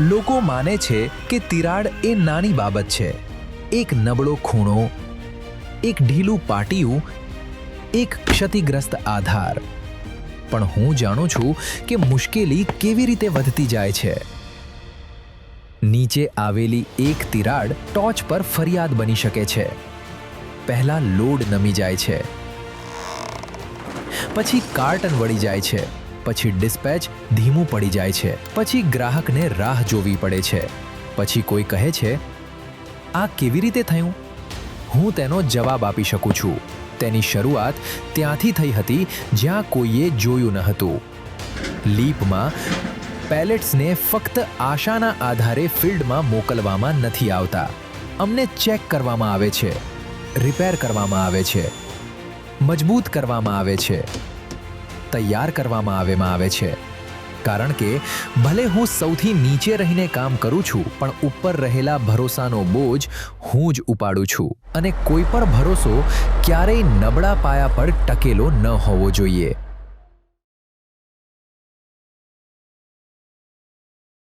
લોકો માને છે કે તિરાડ એ નાની બાબત છે, એક નબળો ખૂણો, એક ઢીલું પાટિયું, એક ક્ષતિગ્રસ્ત આધાર. પણ હું જાણું છું કે મુશ્કેલી કેવી રીતે વધતી જાય છે. નીચે આવેલી એક તિરાડ ટોચ પર ફરિયાદ બની શકે છે. પહેલા લોડ નમી જાય છે, પછી કાર્ટન વળી જાય છે, પછી ડિસ્પેચ ધીમું પડી જાય છે, પછી ગ્રાહકને રાહ જોવી પડે છે, પછી કોઈ કહે છે, આ કેવી રીતે થયું? હું તેનો જવાબ આપી શકું છું. તેની શરૂઆત ત્યાંથી થઈ હતી જ્યાં કોઈએ જોયું ન હતું. લીપમાં પેલેટ્સને ફક્ત આશાના આધારે ફિલ્ડમાં મોકલવામાં નથી આવતા. અમને ચેક કરવામાં આવે છે, રિપેર કરવામાં આવે છે, મજબૂત કરવામાં આવે છે, તૈયાર કરવામાં આવે છે. કારણ કે ભલે હું સૌથી નીચે રહીને કામ કરું છું, પણ ઉપર રહેલા ભરોસાનો બોજ હું જ ઉપાડું છું. અને કોઈ પણ ભરોસો ક્યારેય નબળા પાયા પર ટકેલો ન હોવો જોઈએ.